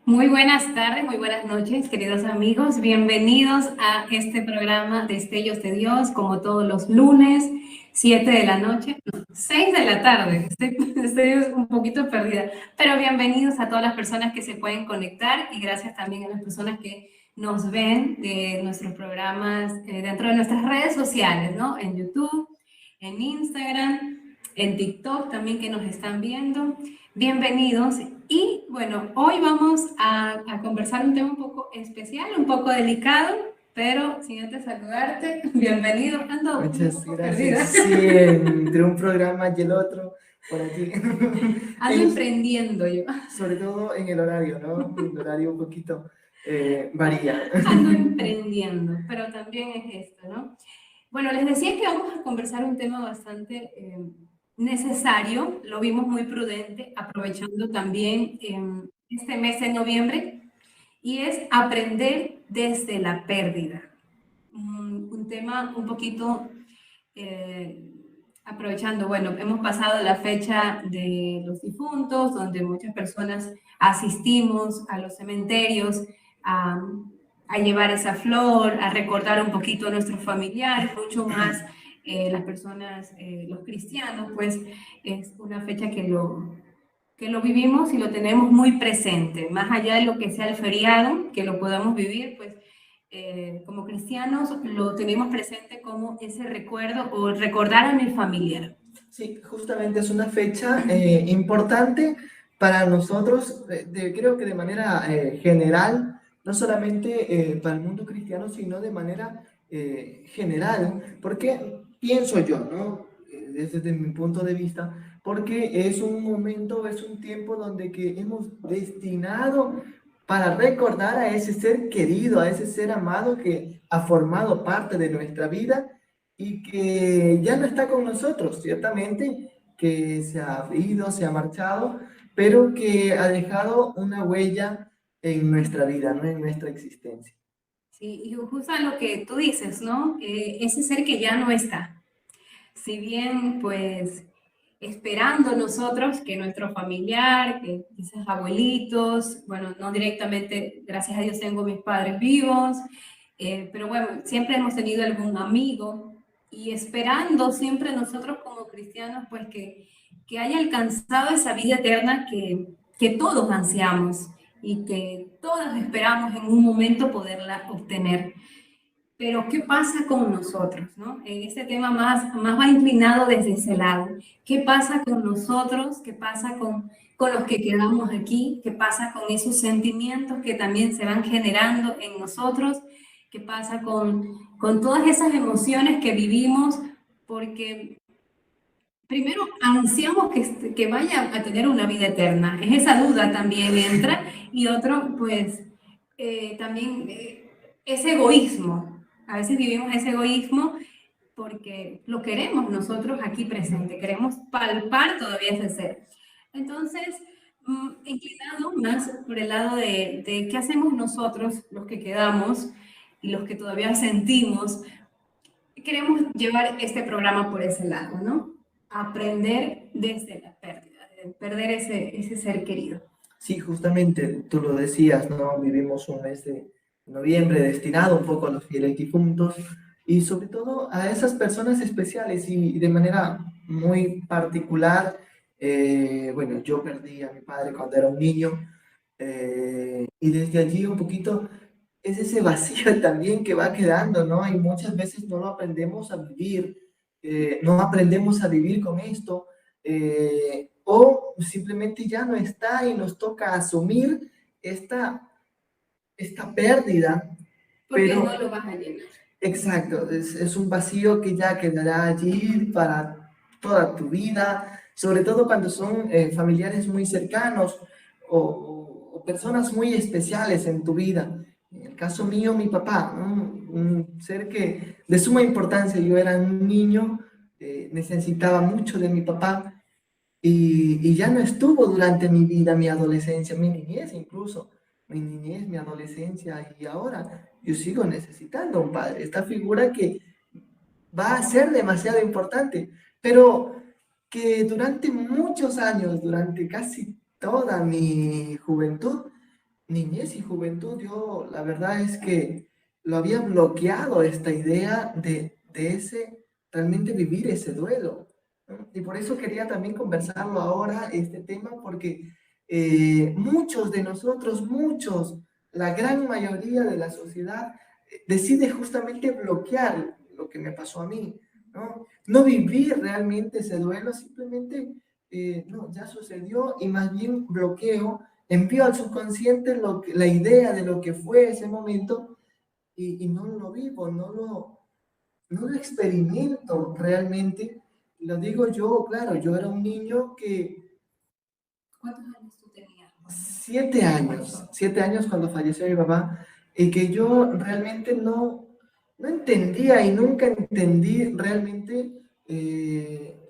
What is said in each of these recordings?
Muy buenas tardes, muy buenas noches, queridos amigos. Bienvenidos a este programa Destellos de Dios, como todos los lunes, 7 de la noche, no, 6 de la tarde. Estoy un poquito perdida, pero bienvenidos a todas las personas que se pueden conectar y gracias también a las personas que nos ven de nuestros programas dentro de nuestras redes sociales, ¿no? En YouTube, en Instagram, en TikTok también que nos están viendo. Bienvenidos. Y bueno, hoy vamos a conversar un tema un poco especial, un poco delicado, pero sin antes saludarte, bienvenido. Ando un Muchas poco gracias. perdida. Sí, entre un programa y el otro, por aquí. Ando emprendiendo yo. Sobre todo en el horario, ¿no? El horario un poquito varía. Ando emprendiendo, pero también es esto, ¿no? Bueno, les decía que vamos a conversar un tema bastante necesario, lo vimos muy prudente, aprovechando también este mes de noviembre, y es aprender desde la pérdida. Un tema un poquito eh, aprovechando, bueno, hemos pasado la fecha de los difuntos, donde muchas personas asistimos a los cementerios a, a llevar esa flor, a recordar un poquito a nuestros familiares, mucho más las personas, los cristianos, pues es una fecha que lo vivimos y lo tenemos muy presente, más allá de lo que sea el feriado, que lo podamos vivir, pues como cristianos lo tenemos presente como ese recuerdo o recordar a mi familiar. Sí, justamente es una fecha importante para nosotros, creo que de manera general, no solamente para el mundo cristiano, sino de manera general, porque pienso yo, ¿no? Desde mi punto de vista, porque es un momento, es un tiempo donde que hemos destinado para recordar a ese ser querido, a ese ser amado que ha formado parte de nuestra vida y que ya no está con nosotros, ciertamente, que se ha ido, se ha marchado, pero que ha dejado una huella en nuestra vida, ¿no? En nuestra existencia. Sí, y justo a lo que tú dices, ¿no? Ese ser que ya no está. Si bien, pues, esperando nosotros que nuestro familiar, que quizás abuelitos, bueno, no directamente, gracias a Dios tengo mis padres vivos, pero bueno, siempre hemos tenido algún amigo y esperando siempre nosotros como cristianos, pues que haya alcanzado esa vida eterna que todos ansiamos y que todos esperamos en un momento poderla obtener. Pero, ¿qué pasa con nosotros? ¿No? En este tema más va inclinado desde ese lado. ¿Qué pasa con nosotros? ¿Qué pasa con los que quedamos aquí? ¿Qué pasa con esos sentimientos que también se van generando en nosotros? ¿Qué pasa con todas esas emociones que vivimos? Porque primero ansiamos que vaya a tener una vida eterna. Es esa duda también entra. Y otro, pues, también ese egoísmo. A veces vivimos ese egoísmo porque lo queremos nosotros aquí presente, queremos palpar todavía ese ser. Entonces, inclinado más por el lado de qué hacemos nosotros, los que quedamos y los que todavía sentimos, queremos llevar este programa por ese lado, ¿no? Aprender desde la pérdida, de perder ese ser querido. Sí, justamente tú lo decías, ¿no? Vivimos un mes de noviembre destinado un poco a los fieles difuntos y sobre todo a esas personas especiales y de manera muy particular. Bueno, yo perdí a mi padre cuando era un niño y desde allí un poquito es ese vacío también que va quedando, ¿no? Y muchas veces no lo aprendemos a vivir, no aprendemos a vivir con esto, o simplemente ya no está y nos toca asumir esta, esta pérdida, Porque no pero lo vas a llenar. exacto, es un vacío que ya quedará allí para toda tu vida, sobre todo cuando son familiares muy cercanos o personas muy especiales en tu vida. En el caso mío, mi papá, ¿no? Un ser que de suma importancia, yo era un niño, necesitaba mucho de mi papá y ya no estuvo durante mi vida, mi adolescencia, mi niñez incluso, mi niñez, mi adolescencia, y ahora yo sigo necesitando un padre, esta figura que va a ser demasiado importante, pero que durante muchos años, durante casi toda mi juventud, niñez y juventud, yo la verdad es que lo había bloqueado esta idea de ese, realmente vivir ese duelo, ¿no? Y por eso quería también conversarlo ahora, este tema, porque muchos de nosotros, muchos, la gran mayoría de la sociedad decide justamente bloquear lo que me pasó a mí, ¿no? No vivir realmente ese duelo, simplemente, no, ya sucedió y más bien bloqueo, envío al subconsciente la idea de lo que fue ese momento y no lo vivo, no lo experimento realmente. Lo digo yo, claro, yo era un niño que ¿Cuántos años tú tenías? 7 años cuando falleció mi papá, y que yo realmente no entendía y nunca entendí realmente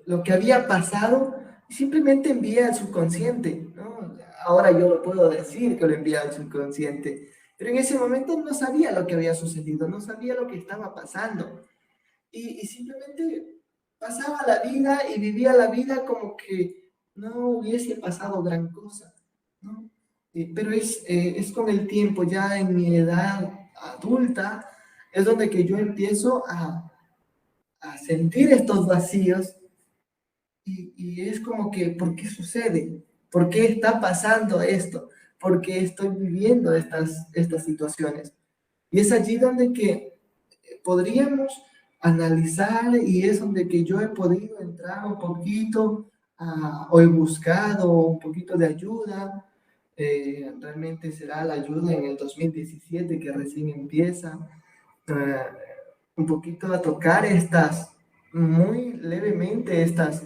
lo que había pasado, y simplemente envié al subconsciente, ¿no? Ahora yo lo puedo decir que lo envié al subconsciente, pero en ese momento no sabía lo que había sucedido, no sabía lo que estaba pasando, y simplemente pasaba la vida y vivía la vida como que no hubiese pasado gran cosa, ¿no? Pero es con el tiempo, ya en mi edad adulta, es donde que yo empiezo a sentir estos vacíos y es como que, ¿por qué sucede? ¿Por qué está pasando esto? ¿Por qué estoy viviendo estas situaciones? Y es allí donde que podríamos analizar y es donde que yo he podido entrar un poquito o he buscado un poquito de ayuda. Realmente será la ayuda en el 2017 que recién empieza eh, un poquito a tocar muy levemente estas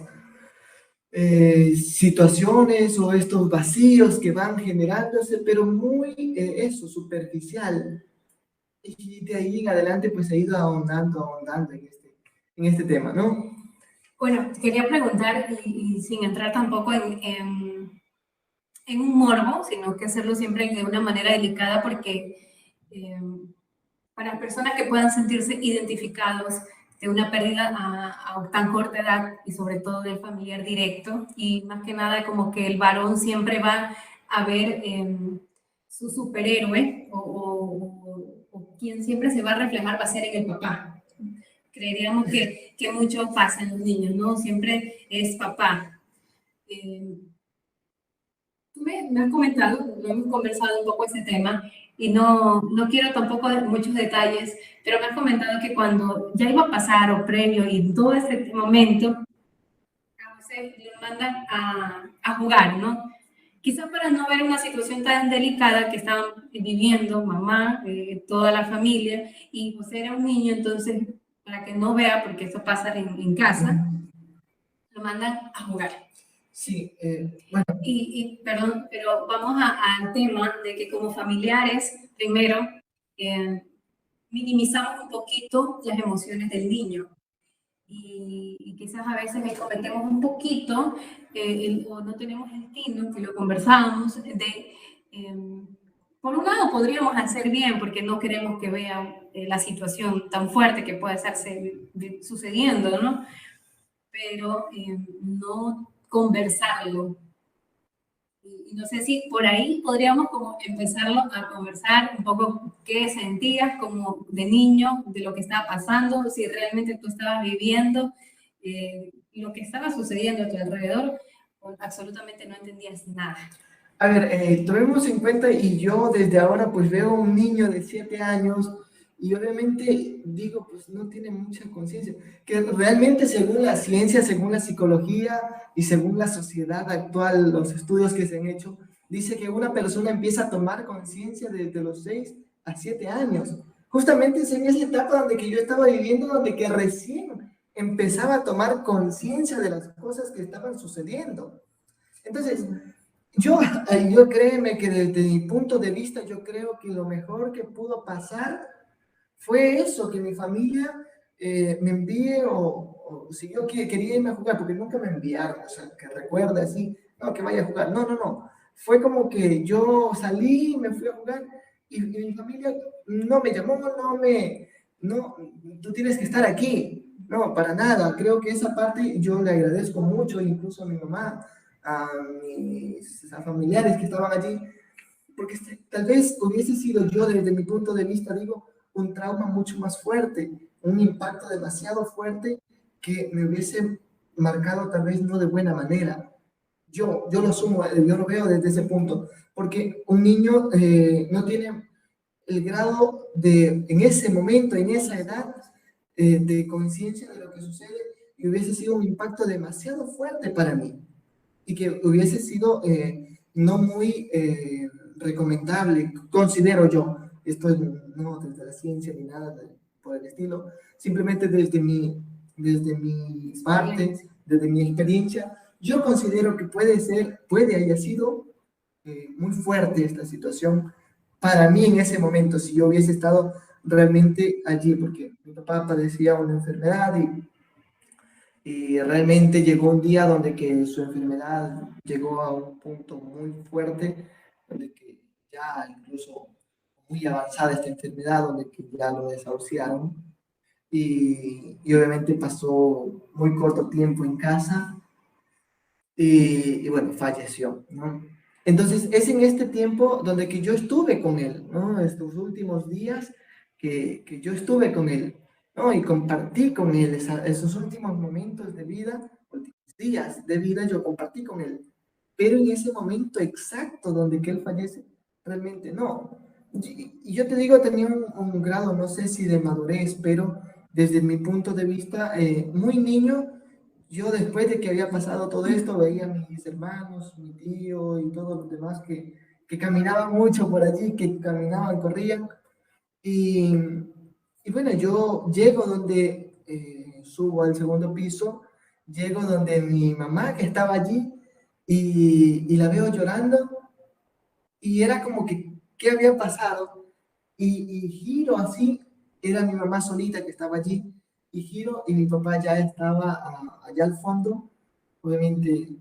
situaciones o estos vacíos que van generándose, pero muy superficial. Y de ahí en adelante pues he ido ahondando en este tema, ¿no? Bueno, quería preguntar, y sin entrar tampoco en un morbo, sino que hacerlo siempre de una manera delicada, porque para las personas que puedan sentirse identificados de una pérdida a tan corta edad y sobre todo del familiar directo, y más que nada como que el varón siempre va a ver su superhéroe o quien siempre se va a reflejar va a ser en el papá. Creeríamos que mucho pasa en los niños, ¿no? Siempre es papá. Eh, Tú me has comentado, lo hemos conversado un poco ese tema y no quiero tampoco dar muchos detalles, pero me has comentado que cuando ya iba a pasar o previo y en todo ese momento, a José lo mandan a jugar, ¿no? Quizás para no ver una situación tan delicada que estaban viviendo mamá, toda la familia, y José era un niño, entonces para que no vea, porque eso pasa en casa, lo mandan a jugar. Sí, bueno. Perdón, pero vamos al tema de que como familiares, primero, minimizamos un poquito las emociones del niño. Y quizás a veces ahí cometemos un poquito, o no tenemos el tino, que lo conversábamos, por un lado podríamos hacer bien porque no queremos que vean la situación tan fuerte que puede estar sucediendo, ¿no? Pero no conversarlo. Y no sé si por ahí podríamos como empezarlo a conversar un poco qué sentías como de niño, de lo que estaba pasando, si realmente tú estabas viviendo lo que estaba sucediendo a tu alrededor, o absolutamente no entendías nada. A ver, tomemos en cuenta, y yo desde ahora pues veo un niño de 7 años y obviamente digo, pues no tiene mucha conciencia, que realmente según la ciencia, según la psicología y según la sociedad actual, los estudios que se han hecho, dice que una persona empieza a tomar conciencia desde los 6 a 7 años. Justamente es en esa etapa donde que yo estaba viviendo, donde que recién empezaba a tomar conciencia de las cosas que estaban sucediendo. Entonces, yo créeme que desde mi punto de vista, yo creo que lo mejor que pudo pasar fue eso, que mi familia me envíe o si yo quería irme a jugar, porque nunca me enviaron, o sea, que recuerda así, no, que vaya a jugar, no. Fue como que yo salí, me fui a jugar y mi familia no me llamó, no, tú tienes que estar aquí. No, para nada. Creo que esa parte yo le agradezco mucho, incluso a mi mamá, a mis familiares que estaban allí, porque tal vez hubiese sido yo, desde mi punto de vista, digo, un trauma mucho más fuerte, un impacto demasiado fuerte que me hubiese marcado tal vez no de buena manera. Yo lo asumo, yo lo veo desde ese punto, porque un niño no tiene el grado de, en ese momento, en esa edad, de conciencia de lo que sucede, y hubiese sido un impacto demasiado fuerte para mí, y que hubiese sido no muy recomendable, considero yo. Esto no desde la ciencia ni nada por el estilo, simplemente desde mi parte, desde mi experiencia, yo considero que puede haya sido muy fuerte esta situación para mí en ese momento, si yo hubiese estado realmente allí, porque mi papá padecía una enfermedad y realmente llegó un día donde que su enfermedad llegó a un punto muy fuerte, donde que ya incluso muy avanzada esta enfermedad, donde que ya lo desahuciaron y obviamente pasó muy corto tiempo en casa y bueno, falleció, ¿no? Entonces, es en este tiempo donde que yo estuve con él, ¿no? Estos últimos días que yo estuve con él, ¿no? Y compartí con él esos últimos momentos de vida, últimos días de vida, yo compartí con él. Pero en ese momento exacto donde que él fallece, realmente no. Y yo te digo, tenía un grado, no sé si de madurez, pero desde mi punto de vista, muy niño, yo después de que había pasado todo esto, veía a mis hermanos, mi tío y todos los demás que caminaban mucho por allí, que caminaban, corrían. Y, y bueno, yo llego donde, subo al segundo piso, llego donde mi mamá que estaba allí y la veo llorando y era como que, ¿qué había pasado? Y giro así, era mi mamá solita que estaba allí, y giro y mi papá ya estaba allá al fondo, obviamente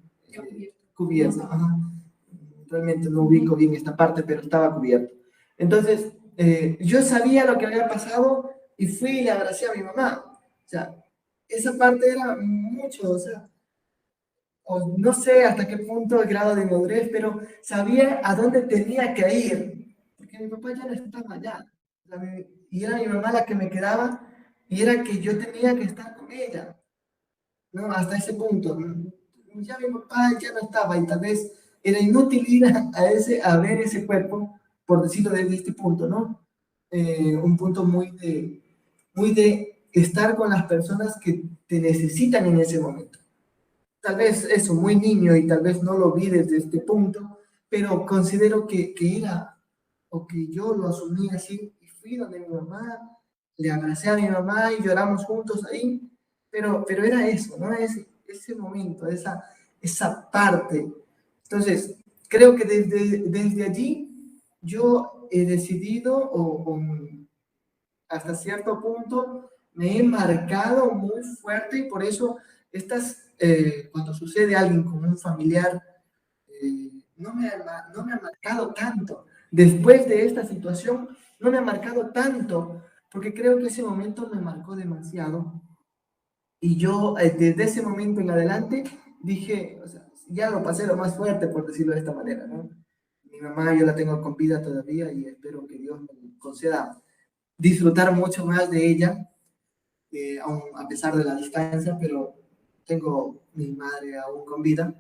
cubierto. Ajá. Realmente no ubico bien esta parte, pero estaba cubierto. Entonces, yo sabía lo que había pasado y fui y le abracé a mi mamá. O sea, esa parte era mucho, o sea, o no sé hasta qué punto el grado de madurez, pero sabía a dónde tenía que ir, porque mi papá ya no estaba allá. Y era mi mamá la que me quedaba y era que yo tenía que estar con ella, ¿no? Hasta ese punto. Ya mi papá ya no estaba y tal vez era inútil ir a ver ese cuerpo, por decirlo desde este punto, ¿no? Un punto muy de estar con las personas que te necesitan en ese momento. Tal vez eso, muy niño y tal vez no lo vi desde este punto, pero considero que era, o que yo lo asumí así, y fui donde mi mamá, le abracé a mi mamá y lloramos juntos ahí, pero era eso, ¿no? Ese momento, esa parte. Entonces, creo que desde allí yo he decidido, o hasta cierto punto me he marcado muy fuerte y por eso cuando sucede alguien con un familiar, no me ha marcado tanto. Después de esta situación, no me ha marcado tanto, porque creo que ese momento me marcó demasiado. Y yo desde ese momento en adelante dije, o sea, ya lo pasé lo más fuerte, por decirlo de esta manera, ¿no? Mi mamá yo la tengo con vida todavía y espero que Dios me conceda disfrutar mucho más de ella, aún a pesar de la distancia, pero tengo mi madre aún con vida.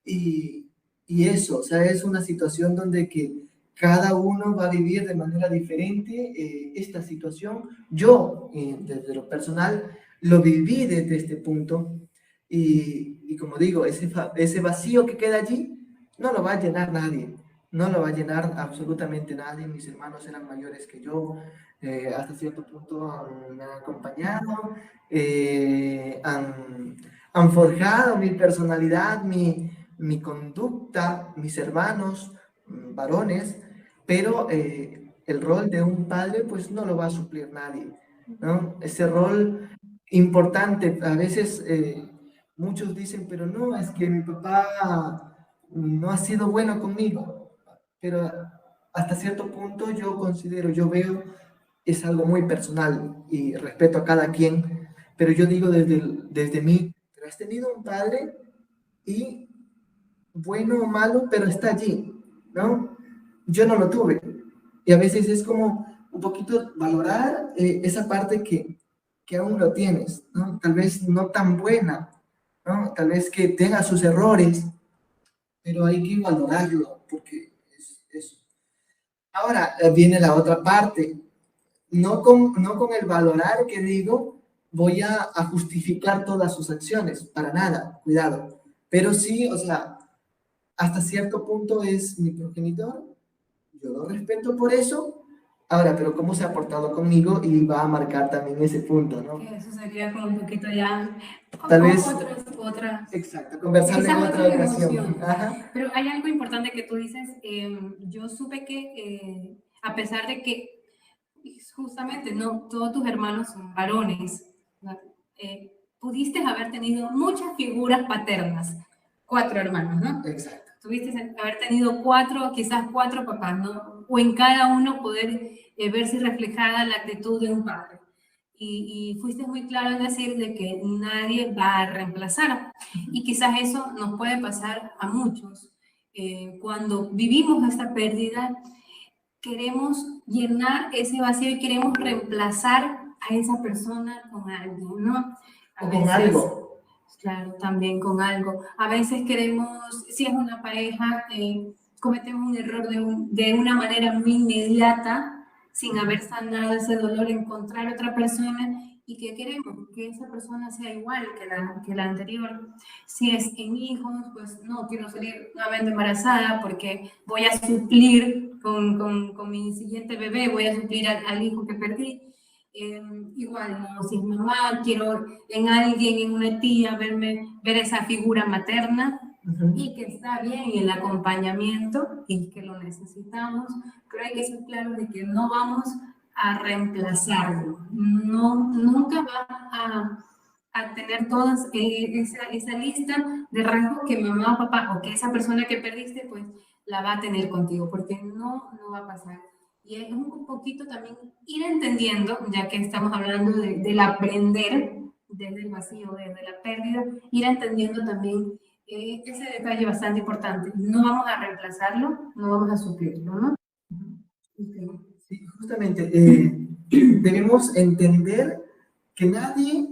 Y, y eso, o sea, es una situación donde que cada uno va a vivir de manera diferente esta situación. Yo, desde lo personal, lo viví desde este punto y como digo, ese vacío que queda allí no lo va a llenar nadie, no lo va a llenar absolutamente nadie. Mis hermanos eran mayores que yo, hasta cierto punto me han acompañado, han forjado mi personalidad, mi conducta, mis hermanos, varones, pero el rol de un padre pues no lo va a suplir nadie, ¿no? Ese rol importante, a veces muchos dicen, pero no, es que mi papá no ha sido bueno conmigo, pero hasta cierto punto yo considero, yo veo, es algo muy personal y respeto a cada quien, pero yo digo desde mí, pero has tenido un padre y bueno o malo, pero está allí, ¿no? yo no lo tuve. Y a veces es como un poquito valorar esa parte que aún lo tienes, ¿no? Tal vez no tan buena, ¿no? Tal vez que tenga sus errores, pero hay que valorarlo, porque es eso. Ahora viene la otra parte. No con el valorar que digo, voy a justificar todas sus acciones, para nada, cuidado. Pero sí, o sea, hasta cierto punto es mi progenitor, yo lo respeto por eso. Ahora, pero cómo se ha portado conmigo y va a marcar también ese punto, ¿no? Que eso sería como un poquito ya Tal vez, otras, exacto, conversarlo en quizás otra otras ocasión. emociones. Ajá, Pero hay algo importante que tú dices, yo supe que a pesar de que justamente no todos tus hermanos son varones, ¿no? Pudiste haber tenido muchas figuras paternas, cuatro hermanos, ¿no? exacto. Tuviste haber tenido cuatro, quizás cuatro papás, ¿no? O en cada uno poder verse reflejada la actitud de un padre. Y fuiste muy claro en decir de que nadie va a reemplazar. Y quizás eso nos puede pasar a muchos. Cuando vivimos esta pérdida, queremos llenar ese vacío y queremos reemplazar a esa persona con alguien, ¿no? A O con veces, algo. claro, también con algo. A veces queremos, si es una pareja, cometemos un error de una manera muy inmediata, sin haber sanado ese dolor, encontrar otra persona y que queremos que esa persona sea igual que la anterior. Si es en hijos, pues no, quiero salir nuevamente embarazada porque voy a suplir con mi siguiente bebé, voy a suplir al hijo que perdí. Igual, ¿no? Si es mamá, quiero en alguien, en una tía, ver esa figura materna y que está bien el acompañamiento y que lo necesitamos, pero hay que ser claro de que no vamos a reemplazarlo, no, nunca va a tener todas esa lista de rasgos que mamá o papá o que esa persona que perdiste pues la va a tener contigo, porque no va a pasar. Y es un poquito también ir entendiendo, ya que estamos hablando del aprender desde el vacío, desde la pérdida, ir entendiendo también ese detalle bastante importante. No vamos a reemplazarlo, no vamos a suplirlo, ¿no? Okay. Sí, justamente, debemos entender que nadie,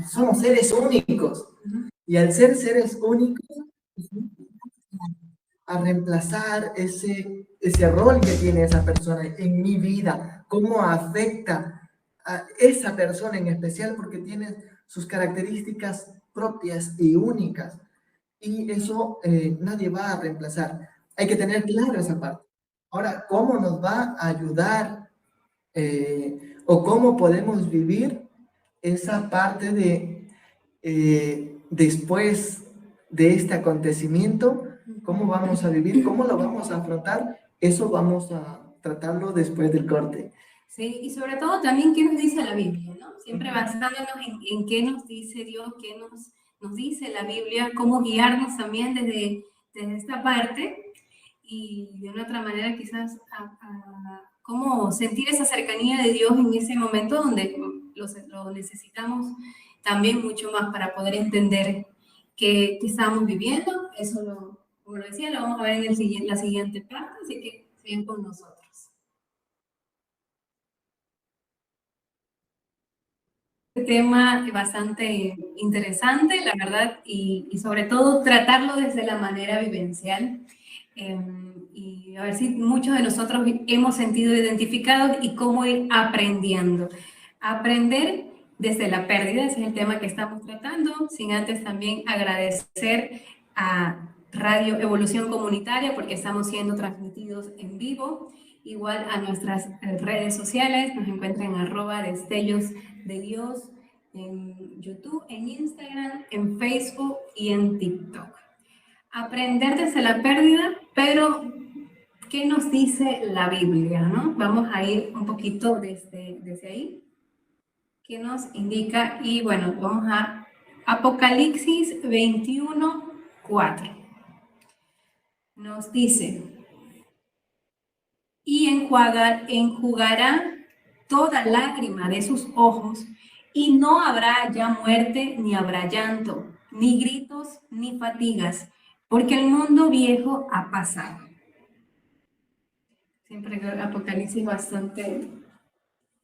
somos seres únicos. Y al ser seres únicos, a reemplazar ese rol que tiene esa persona en mi vida, cómo afecta a esa persona en especial, porque tiene sus características propias y únicas. Y eso nadie va a reemplazar. Hay que tener claro esa parte. Ahora, ¿cómo nos va a ayudar o cómo podemos vivir esa parte de después de este acontecimiento? ¿Cómo vamos a vivir? ¿Cómo lo vamos a afrontar? Eso vamos a tratarlo después del corte. Sí, y sobre todo también qué nos dice la Biblia, ¿no? Siempre basándonos en qué nos dice Dios, qué nos dice la Biblia, cómo guiarnos también desde esta parte y de una otra manera quizás cómo sentir esa cercanía de Dios en ese momento donde lo necesitamos también mucho más para poder entender qué estamos viviendo. Eso, como lo decía, lo vamos a ver en la siguiente parte, así que sigan con nosotros. Tema bastante interesante, la verdad, y sobre todo tratarlo desde la manera vivencial. Y a ver si muchos de nosotros hemos sentido identificados y cómo ir aprendiendo. Aprender desde la pérdida, ese es el tema que estamos tratando, sin antes también agradecer a Radio Evolución Comunitaria porque estamos siendo transmitidos en vivo. Igual a nuestras redes sociales, nos encuentran en @destellos de Dios en YouTube, en Instagram, en Facebook y en TikTok. Aprender desde la pérdida, pero ¿qué nos dice la Biblia? ¿No? Vamos a ir un poquito desde ahí. ¿Qué nos indica? Y bueno, vamos a Apocalipsis 21:4. Nos dice, y enjugará toda lágrima de sus ojos, y no habrá ya muerte, ni habrá llanto, ni gritos, ni fatigas, porque el mundo viejo ha pasado. Siempre que el Apocalipsis bastante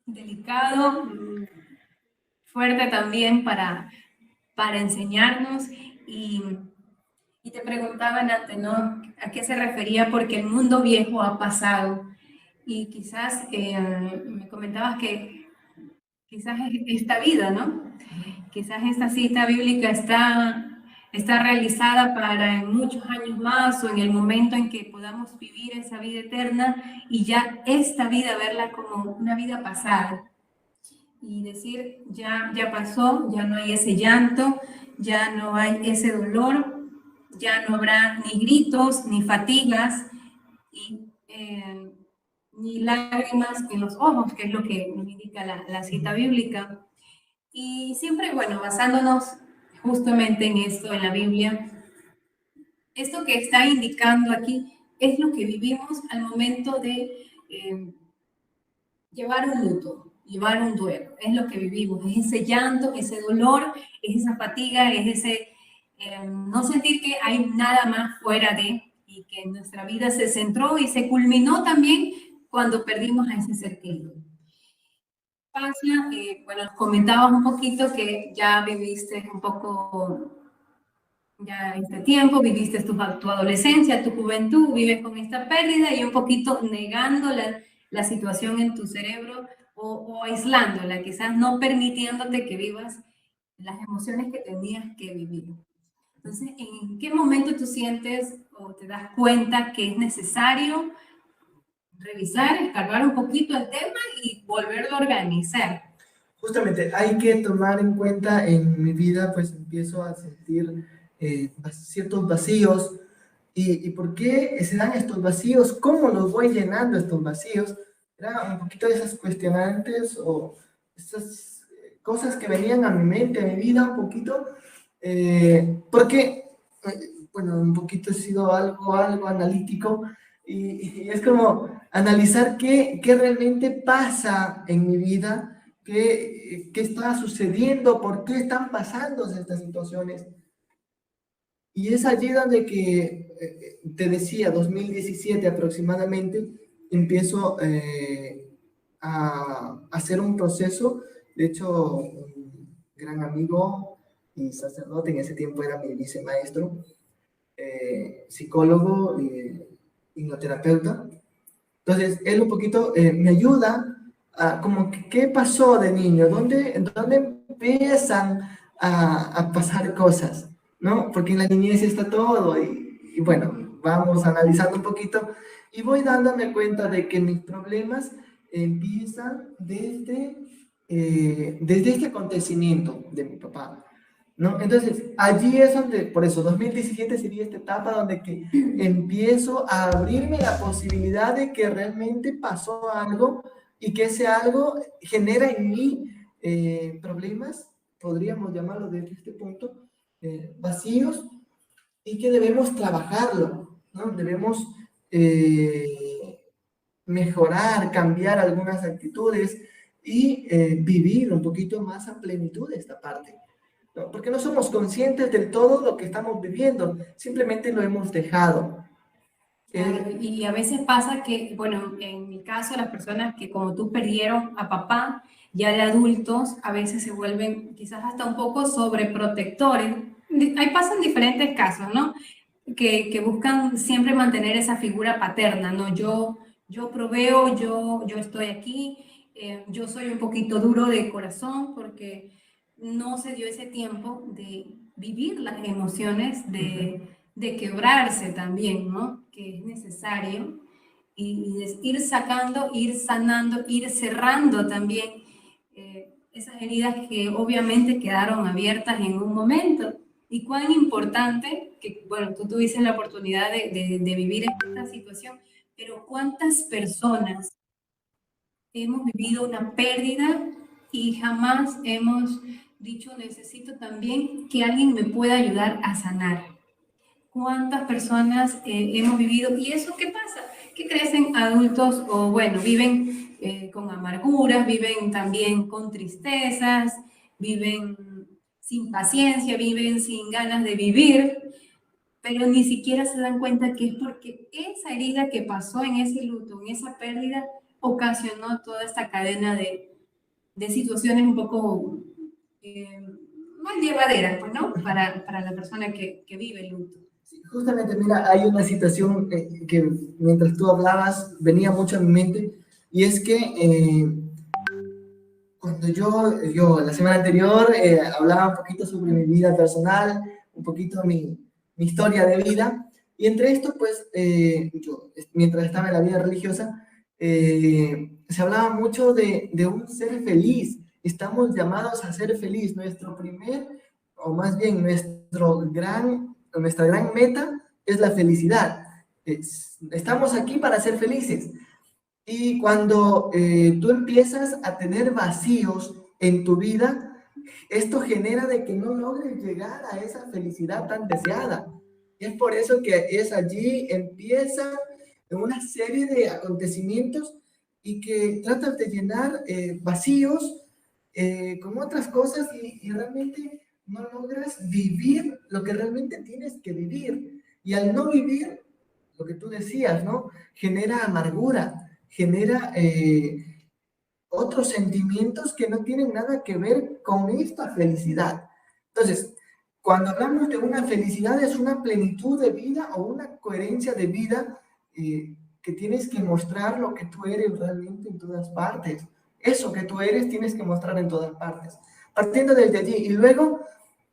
delicado, fuerte también para enseñarnos. Y, y te preguntaban antes, ¿no? ¿A qué se refería? Porque el mundo viejo ha pasado. Y quizás me comentabas que quizás esta vida, ¿no? Quizás esta cita bíblica está realizada para en muchos años más o en el momento en que podamos vivir esa vida eterna y ya esta vida verla como una vida pasada y decir, ya pasó, ya no hay ese llanto, ya no hay ese dolor, ya no habrá ni gritos, ni fatigas, y, ni lágrimas en los ojos, que es lo que nos indica la cita bíblica. Y siempre, bueno, basándonos justamente en esto, en la Biblia, esto que está indicando aquí es lo que vivimos al momento de llevar un luto, llevar un duelo, es lo que vivimos, es ese llanto, ese dolor, es esa fatiga, es ese no sentir que hay nada más fuera de, y que nuestra vida se centró y se culminó también cuando perdimos a ese ser querido. Pasa, bueno, comentabas un poquito que ya viviste un poco, ya este tiempo, viviste tu adolescencia, tu juventud, vives con esta pérdida y un poquito negando la situación en tu cerebro o aislándola, quizás no permitiéndote que vivas las emociones que tenías que vivir. Entonces, ¿en qué momento tú sientes o te das cuenta que es necesario revisar, escarbar un poquito el tema y volverlo a organizar? Justamente hay que tomar en cuenta en mi vida, pues empiezo a sentir ciertos vacíos. ¿Y por qué se dan estos vacíos? ¿Cómo los voy llenando estos vacíos? Era un poquito de esas cuestionantes o esas cosas que venían a mi mente, a mi vida un poquito, porque, bueno, un poquito he sido algo analítico y es como analizar qué realmente pasa en mi vida, qué está sucediendo, por qué están pasando estas situaciones. Y es allí donde que, te decía, 2017 aproximadamente, empiezo a hacer un proceso. De hecho, un gran amigo y sacerdote, en ese tiempo era mi vicemaestro, psicólogo y hipnoterapeuta. Entonces, él un poquito me ayuda a como que, qué pasó de niño, dónde empiezan a pasar cosas, ¿no? Porque en la niñez está todo y bueno, vamos analizando un poquito y voy dándome cuenta de que mis problemas empiezan desde este acontecimiento de mi papá, ¿no? Entonces, allí es donde, por eso, 2017 sería esta etapa donde que empiezo a abrirme la posibilidad de que realmente pasó algo y que ese algo genera en mí problemas, podríamos llamarlo desde este punto, vacíos, y que debemos trabajarlo, ¿no? Debemos mejorar, cambiar algunas actitudes y vivir un poquito más a plenitud esta parte. ¿No? Porque no somos conscientes del todo lo que estamos viviendo, simplemente lo hemos dejado. Claro, y a veces pasa que, bueno, en mi caso, las personas que como tú perdieron a papá, ya de adultos, a veces se vuelven quizás hasta un poco sobreprotectores. Ahí pasan diferentes casos, ¿no? Que buscan siempre mantener esa figura paterna, ¿no? Yo proveo, yo estoy aquí, yo soy un poquito duro de corazón porque no se dio ese tiempo de vivir las emociones, de quebrarse también, ¿no? Que es necesario, y de ir sacando, ir sanando, ir cerrando también esas heridas que obviamente quedaron abiertas en un momento. Y cuán importante, que bueno, tú tuviste la oportunidad de vivir esta situación, pero cuántas personas hemos vivido una pérdida y jamás hemos dicho, necesito también que alguien me pueda ayudar a sanar. ¿Cuántas personas hemos vivido? ¿Y eso qué pasa? Que crecen adultos o bueno, viven con amarguras, viven también con tristezas, viven sin paciencia, viven sin ganas de vivir. pero ni siquiera se dan cuenta que es porque esa herida que pasó en ese luto, en esa pérdida, ocasionó toda esta cadena de situaciones un poco mal llevaderas, pues, ¿no? Para la persona que vive el luto. Sí, justamente, mira, hay una situación que mientras tú hablabas venía mucho a mi mente, y es que cuando yo la semana anterior hablaba un poquito sobre mi vida personal, un poquito mi historia de vida, y entre esto, pues, yo, mientras estaba en la vida religiosa, se hablaba mucho de un ser feliz. Estamos llamados a ser feliz. Nuestro primer, o más bien nuestra gran meta es la felicidad. Estamos aquí para ser felices. Y cuando tú empiezas a tener vacíos en tu vida, esto genera de que no logres llegar a esa felicidad tan deseada. Y es por eso que es allí empieza una serie de acontecimientos y que tratas de llenar vacíos con otras cosas y realmente no logras vivir lo que realmente tienes que vivir. Y al no vivir, lo que tú decías, ¿no? Genera amargura, genera otros sentimientos que no tienen nada que ver con esta felicidad. Entonces, cuando hablamos de una felicidad es una plenitud de vida o una coherencia de vida que tienes que mostrar lo que tú eres realmente en todas partes. Eso que tú eres tienes que mostrar en todas partes. Partiendo desde allí. Y luego,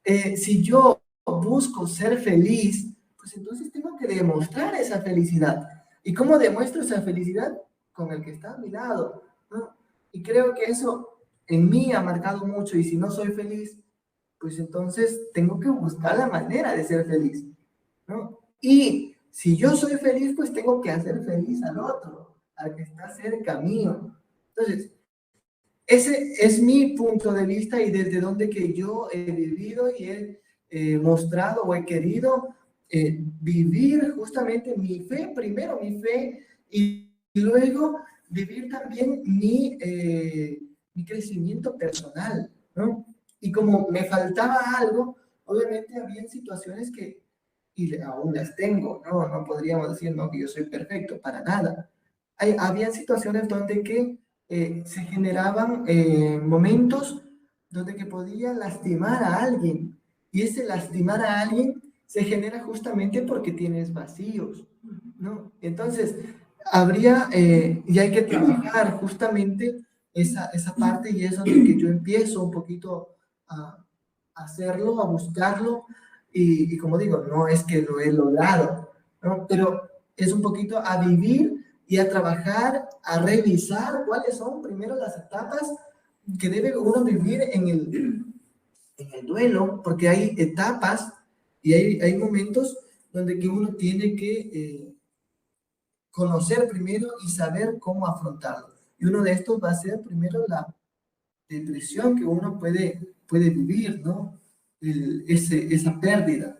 si yo busco ser feliz, pues entonces tengo que demostrar esa felicidad. ¿Y cómo demuestro esa felicidad? Con el que está a mi lado, ¿no? Y creo que eso en mí ha marcado mucho, y si no soy feliz, pues entonces tengo que buscar la manera de ser feliz, ¿no? Y si yo soy feliz, pues tengo que hacer feliz al otro, al que está cerca mío. Entonces, ese es mi punto de vista y desde donde que yo he vivido y he mostrado o he querido vivir justamente mi fe, primero mi fe y luego vivir también mi crecimiento personal, ¿no? Y como me faltaba algo, obviamente había situaciones que, y aún las tengo, ¿no? No podríamos decir, no, que yo soy perfecto, para nada. Había situaciones donde que se generaban momentos donde que podía lastimar a alguien. Y ese lastimar a alguien se genera justamente porque tienes vacíos, ¿no? Entonces, y hay que trabajar justamente esa parte, y es donde que yo empiezo un poquito a hacerlo, a buscarlo, y como digo, no es que lo he logrado, ¿no? Pero es un poquito a vivir y a trabajar, a revisar cuáles son primero las etapas que debe uno vivir en el duelo, porque hay etapas y hay momentos donde que uno tiene que conocer primero y saber cómo afrontarlo. Y uno de estos va a ser primero la depresión que uno puede vivir, ¿no? Esa pérdida,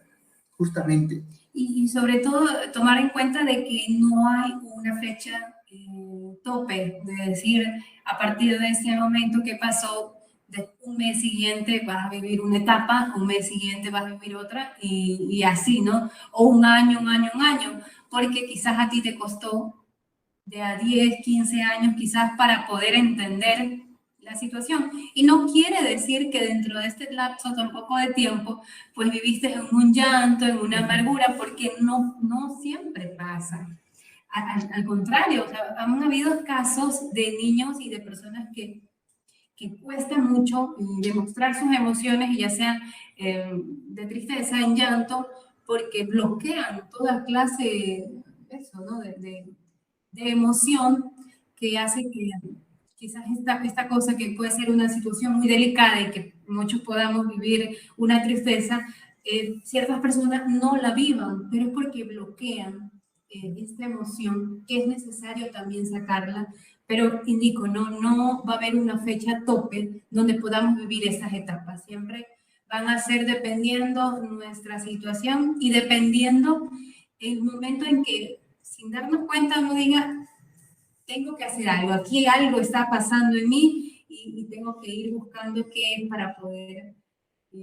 justamente. Y sobre todo tomar en cuenta de que no hay una fecha tope, de decir, a partir de este momento que pasó, de un mes siguiente vas a vivir una etapa, un mes siguiente vas a vivir otra, y así, ¿no? O un año, un año, un año, porque quizás a ti te costó de a 10, 15 años quizás para poder entender la situación. Y no quiere decir que dentro de este lapso tampoco de tiempo, pues viviste en un llanto, en una amargura, porque no siempre pasa. Al contrario, o sea, han habido casos de niños y de personas que cuesta mucho demostrar sus emociones, y ya sean de tristeza, en llanto, porque bloquean toda clase eso, ¿no? de emoción que hace que quizás esta cosa que puede ser una situación muy delicada y que muchos podamos vivir una tristeza, ciertas personas no la vivan, pero es porque bloquean esta emoción que es necesario también sacarla. Pero indico, no va a haber una fecha tope donde podamos vivir esas etapas. Siempre van a ser dependiendo nuestra situación y dependiendo el momento en que, sin darnos cuenta, uno diga, tengo que hacer algo, aquí algo está pasando en mí y tengo que ir buscando qué es para poder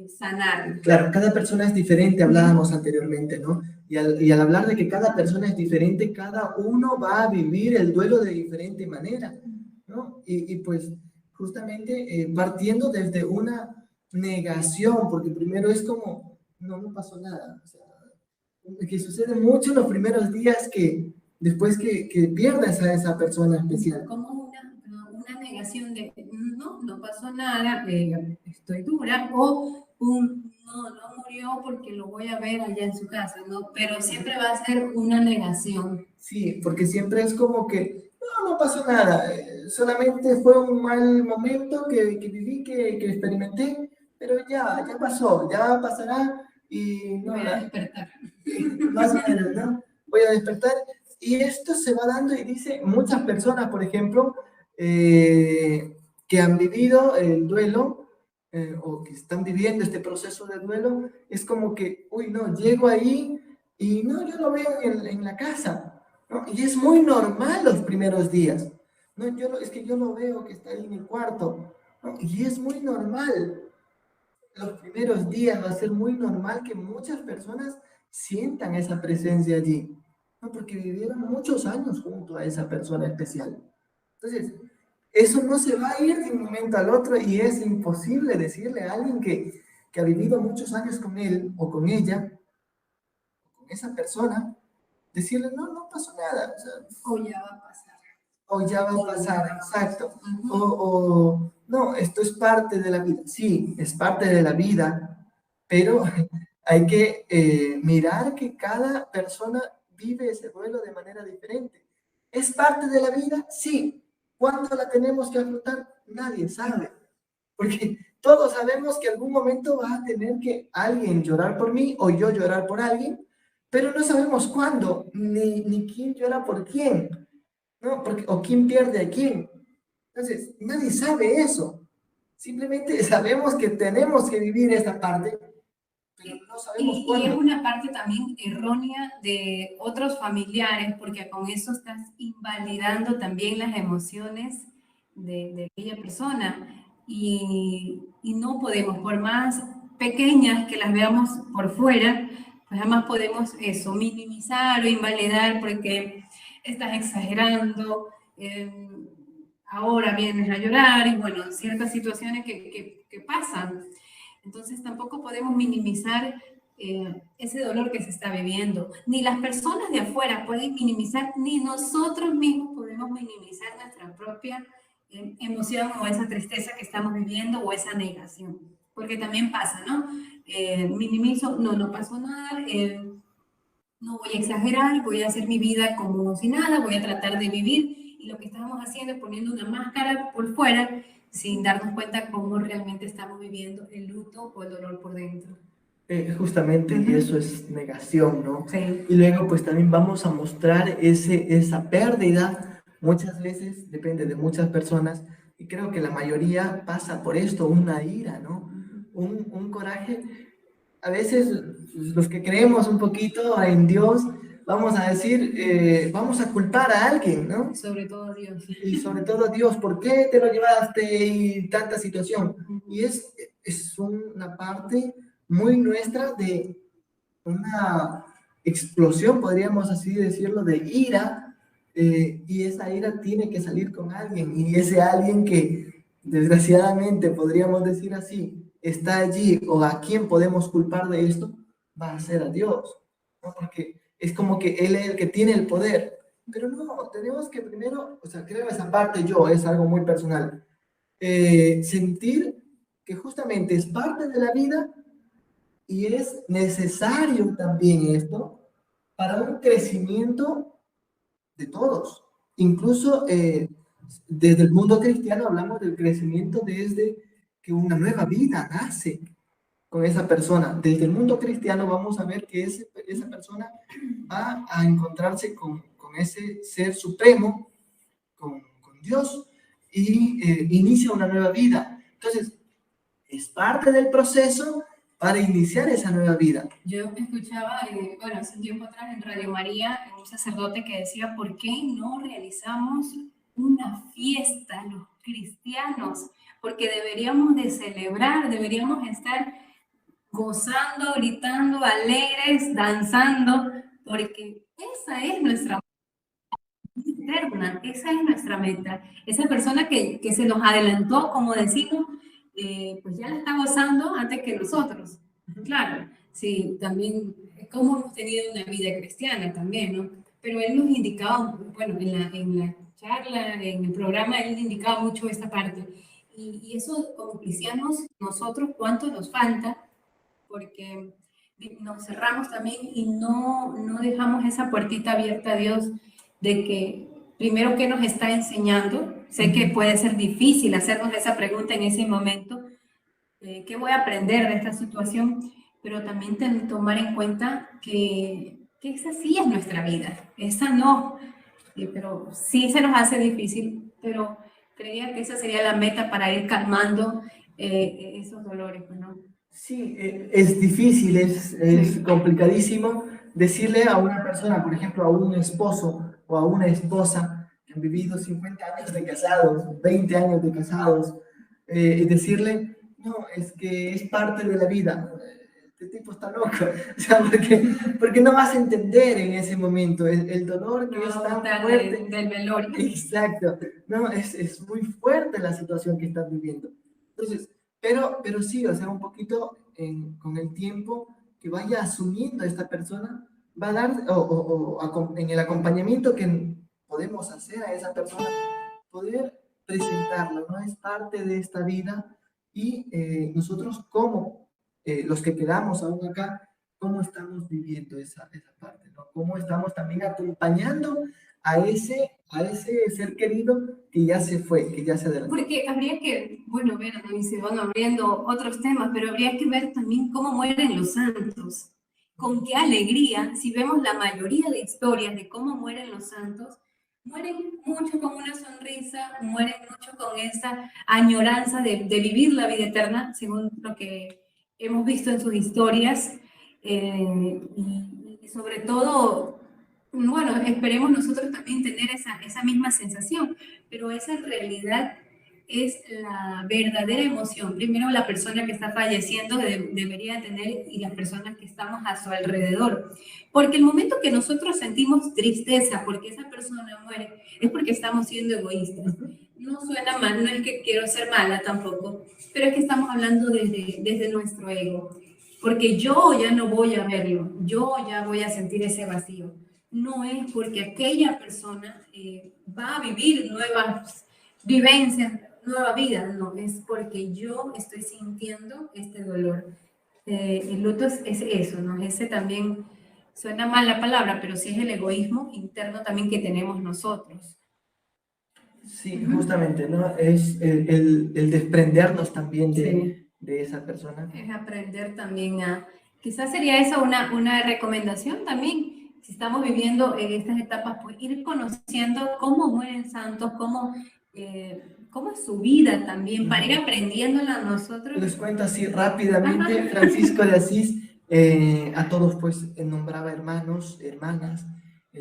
sanar. Claro, cada persona es diferente, hablábamos anteriormente, ¿no? Y al hablar de que cada persona es diferente, cada uno va a vivir el duelo de diferente manera, ¿no? Y pues justamente partiendo desde una negación, porque primero es como, no, no pasó nada. O sea, que sucede mucho en los primeros días que después que pierdes a esa persona especial. Como una negación de no, no pasó nada, estoy dura, o un no, no murió porque lo voy a ver allá en su casa, ¿no? Pero siempre va a ser una negación. Sí, porque siempre es como que no, no pasó nada, solamente fue un mal momento que viví, que experimenté, pero ya pasó, ya pasará y no, Voy a despertar. más o menos, ¿no? Voy a despertar. Y esto se va dando y dice muchas personas, por ejemplo, que han vivido el duelo o que están viviendo este proceso de duelo, es como que, uy, no, llego ahí y no, yo lo veo en la casa, ¿no? Y es muy normal los primeros días. No, es que yo lo veo que está ahí en el cuarto, ¿no? Y es muy normal los primeros días va a ser muy normal que muchas personas sientan esa presencia allí, ¿no? Porque vivieron muchos años junto a esa persona especial. Entonces, eso no se va a ir de un momento al otro y es imposible decirle a alguien que ha vivido muchos años con él o con ella, con esa persona, decirle, no, no pasó nada. O sea, O ya va a pasar. o ya va a pasar, exacto. O, no, esto es parte de la vida. Sí, es parte de la vida, pero hay que mirar que cada persona vive ese duelo de manera diferente. ¿Es parte de la vida? Sí. ¿Cuándo la tenemos que afrontar? Nadie sabe. Porque todos sabemos que algún momento va a tener que alguien llorar por mí o yo llorar por alguien, pero no sabemos cuándo, ni quién llora por quién. ¿No? Porque, o quién pierde a quién. Entonces, nadie sabe eso. Simplemente sabemos que tenemos que vivir esta parte, pero no sabemos Y es cuándo. una parte también errónea de otros familiares, porque con eso estás invalidando también las emociones de aquella persona. Y no podemos, por más pequeñas que las veamos por fuera, pues jamás podemos eso, minimizar o invalidar porque estás exagerando, ahora vienes a llorar y bueno, ciertas situaciones que pasan. Entonces tampoco podemos minimizar ese dolor que se está viviendo. Ni las personas de afuera pueden minimizar, ni nosotros mismos podemos minimizar nuestra propia emoción o esa tristeza que estamos viviendo o esa negación. Porque también pasa, ¿no? Minimizo, no, no pasó nada, no voy a exagerar, voy a hacer mi vida como si nada, voy a tratar de vivir. Y lo que estamos haciendo es poniendo una máscara por fuera sin darnos cuenta cómo realmente estamos viviendo el luto o el dolor por dentro. Justamente, y eso es negación, ¿no? Sí. Y luego, pues también vamos a mostrar esa pérdida. Muchas veces, depende de muchas personas, y creo que la mayoría pasa por esto, una ira, ¿no? Un coraje. A veces los que creemos un poquito en Dios, vamos a decir, vamos a culpar a alguien, ¿no? Sobre todo Dios. Y sobre todo a Dios, ¿por qué te lo llevaste y tanta situación? Y es una parte muy nuestra de una explosión, podríamos así decirlo, de ira, y esa ira tiene que salir con alguien, y ese alguien que desgraciadamente, podríamos decir así, está allí, o a quien podemos culpar de esto, va a ser a Dios, ¿no? Porque es como que Él es el que tiene el poder, pero no, tenemos que primero, o sea, creo esa parte yo, es algo muy personal, sentir que justamente es parte de la vida y es necesario también esto para un crecimiento de todos. Incluso desde el mundo cristiano hablamos del crecimiento desde que una nueva vida nace con esa persona. Desde el mundo cristiano vamos a ver que esa persona va a encontrarse con ese ser supremo, con Dios, y inicia una nueva vida. Entonces, es parte del proceso para iniciar esa nueva vida. Yo escuchaba, bueno, hace un tiempo atrás en Radio María, un sacerdote que decía, ¿por qué no realizamos una fiesta los cristianos? Porque deberíamos de celebrar, deberíamos estar gozando, gritando, alegres, danzando, porque esa es nuestra eterna, esa es nuestra meta. Esa persona que se nos adelantó, como decimos, pues ya la está gozando antes que nosotros. Claro, sí, también, como hemos tenido una vida cristiana también, ¿no? Pero él nos indicaba, bueno, en la charla, en el programa, él indicaba mucho esta parte. Y eso, como cristianos, nosotros, ¿cuánto nos falta? Porque nos cerramos también y no dejamos esa puertita abierta a Dios de que primero que nos está enseñando. Sé que puede ser difícil hacernos esa pregunta en ese momento, ¿qué voy a aprender de esta situación? Pero también tomar en cuenta que esa sí es nuestra vida, esa no, pero sí se nos hace difícil, pero creía que esa sería la meta para ir calmando esos dolores, ¿no? Sí, es difícil, es Sí. complicadísimo decirle a una persona, por ejemplo, a un esposo o a una esposa que han vivido 50 años de casados, 20 años de casados, y decirle, no, es que es parte de la vida. Este tipo está loco, o sea, porque no vas a entender en ese momento el dolor que No es va a tan gustar fuerte. del velorio. Exacto, no, es muy fuerte la situación que estás viviendo. Entonces, pero sí, o sea, un poquito con el tiempo que vaya asumiendo esta persona, va a dar, en el acompañamiento que podemos hacer a esa persona, poder presentarlo, ¿no? Es parte de esta vida y nosotros como los que quedamos aún acá, cómo estamos viviendo esa parte, ¿no? Cómo estamos también acompañando a ese ser querido que ya se fue, que ya se adelantó. Porque habría que, bueno, ver, ¿no? Y se van abriendo otros temas, pero habría que ver también cómo mueren los santos. Con qué alegría, si vemos la mayoría de historias de cómo mueren los santos, mueren mucho con una sonrisa, mueren mucho con esa añoranza de vivir la vida eterna, según lo que hemos visto en sus historias. Y sobre todo, bueno, esperemos nosotros también tener esa misma sensación, pero esa en realidad es la verdadera emoción. Primero, la persona que está falleciendo debería tener y las personas que estamos a su alrededor. Porque el momento que nosotros sentimos tristeza porque esa persona muere, es porque estamos siendo egoístas. No suena mal, no es que quiero ser mala tampoco, pero es que estamos hablando desde nuestro ego. Porque yo ya no voy a verlo, yo ya voy a sentir ese vacío. No es porque aquella persona va a vivir nuevas vivencias, nueva vida, no, es porque yo estoy sintiendo este dolor. El luto es eso, ¿no? Ese también suena mal la palabra, pero sí es el egoísmo interno también que tenemos nosotros. Sí, justamente, ¿no? Es el desprendernos también Sí. de esa persona. Es aprender también a, quizás sería esa una recomendación también, si estamos viviendo en estas etapas, pues ir conociendo cómo mueren santos, cómo es su vida también, para ir aprendiéndola nosotros. Les cuento así rápidamente, Ajá. Francisco de Asís a todos pues nombraba hermanos, hermanas,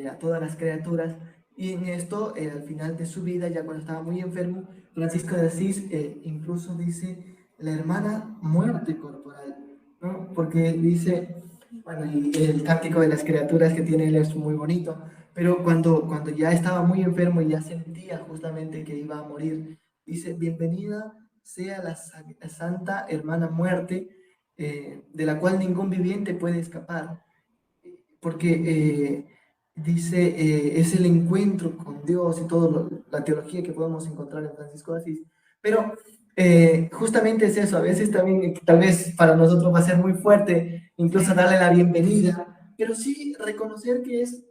a todas las criaturas, y en esto, al final de su vida, ya cuando estaba muy enfermo, Francisco de Asís incluso dice la hermana muerte corporal, ¿no? Porque dice, bueno, y el cántico de las criaturas que tiene él es muy bonito, pero cuando ya estaba muy enfermo y ya sentía justamente que iba a morir, dice, bienvenida sea la santa hermana muerte, de la cual ningún viviente puede escapar, porque dice, es el encuentro con Dios y toda la teología que podemos encontrar en Francisco de Asís, pero justamente es eso, a veces también, tal vez para nosotros va a ser muy fuerte, incluso darle la bienvenida, pero sí reconocer que es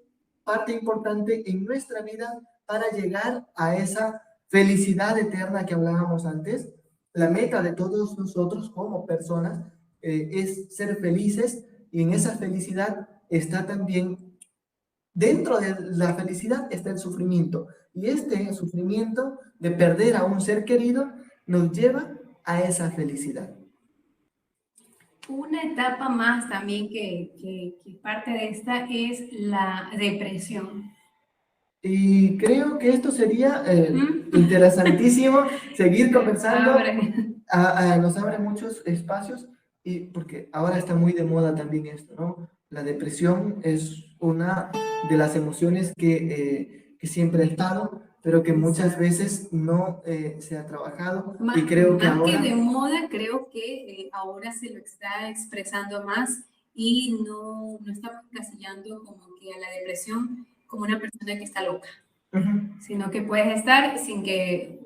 parte importante en nuestra vida para llegar a esa felicidad eterna que hablábamos antes. La meta de todos nosotros como personas es ser felices, y en esa felicidad está también, dentro de la felicidad está el sufrimiento, y este sufrimiento de perder a un ser querido nos lleva a esa felicidad. Una etapa más también que parte de esta es la depresión. Y creo que esto sería ¿Mm? interesantísimo seguir conversando, Abre. nos abre muchos espacios, Y porque ahora está muy de moda también esto, ¿no? La depresión es una de las emociones que siempre ha estado, pero que muchas veces no se ha trabajado. Y creo que Más que ahora... de moda, creo que ahora se lo está expresando más y no estamos encasillando como que a la depresión como una persona que está loca, sino que puedes estar sin que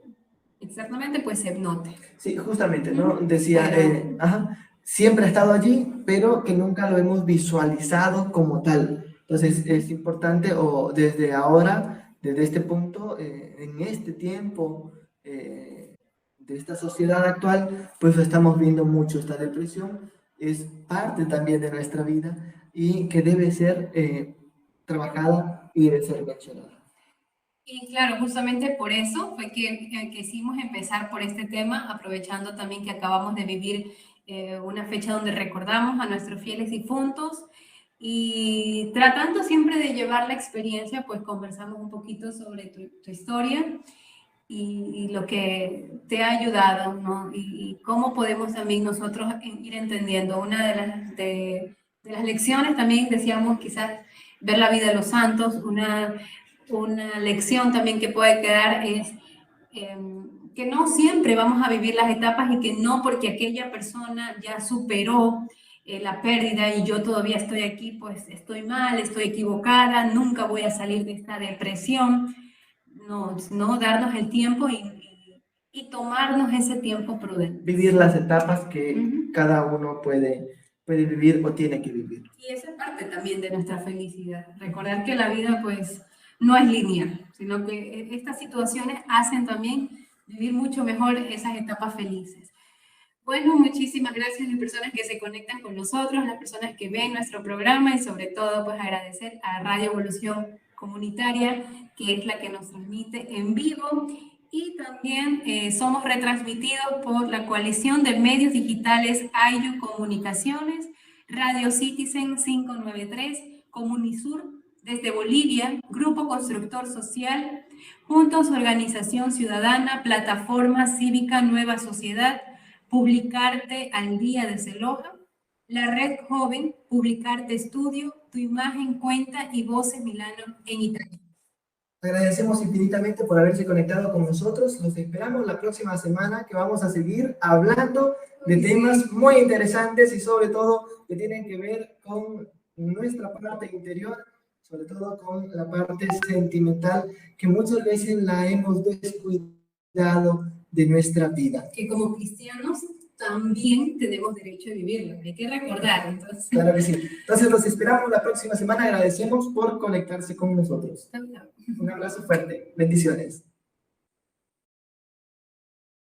exactamente pues se note. Sí, justamente, ¿no? Decía, Pero, siempre ha estado allí, pero que nunca lo hemos visualizado como tal. Entonces es importante, o desde ahora, desde este punto, en este tiempo de esta sociedad actual, pues estamos viendo mucho esta depresión. Es parte también de nuestra vida y que debe ser trabajada y debe ser mencionada. y claro, justamente por eso fue que quisimos empezar por este tema, aprovechando también que acabamos de vivir una fecha donde recordamos a nuestros fieles difuntos y tratando siempre de llevar la experiencia, pues conversamos un poquito sobre tu historia y lo que te ha ayudado, ¿no? Y cómo podemos también nosotros ir entendiendo. Una de las lecciones también decíamos quizás ver la vida de los santos, una lección también que puede quedar es que no siempre vamos a vivir las etapas y que no porque aquella persona ya superó la pérdida y yo todavía estoy aquí, pues estoy mal, estoy equivocada, nunca voy a salir de esta depresión. No darnos el tiempo y tomarnos ese tiempo prudente. Vivir las etapas que cada uno puede vivir o tiene que vivir. Y esa es parte también de nuestra felicidad. Recordar que la vida pues no es lineal, sino que estas situaciones hacen también vivir mucho mejor esas etapas felices. Bueno, muchísimas gracias a las personas que se conectan con nosotros, las personas que ven nuestro programa y sobre todo pues agradecer a Radio Evolución Comunitaria, que es la que nos transmite en vivo y también somos retransmitidos por la coalición de medios digitales AYU Comunicaciones, Radio Citizen 593, Comunisur desde Bolivia, Grupo Constructor Social, Juntos Organización Ciudadana, Plataforma Cívica Nueva Sociedad, Publicarte al Día de Celoja, la Red Joven, Publicarte Estudio, Tu Imagen Cuenta y Voces Milano en Italia. Agradecemos infinitamente por haberse conectado con nosotros. Los esperamos la próxima semana que vamos a seguir hablando de temas muy interesantes y sobre todo que tienen que ver con nuestra parte interior, sobre todo con la parte sentimental que muchas veces la hemos descuidado de nuestra vida. Que como cristianos también tenemos derecho a vivirlo, hay que recordar. Entonces. Claro que sí. Entonces los esperamos la próxima semana. Agradecemos por conectarse con nosotros. Un abrazo fuerte. Bendiciones.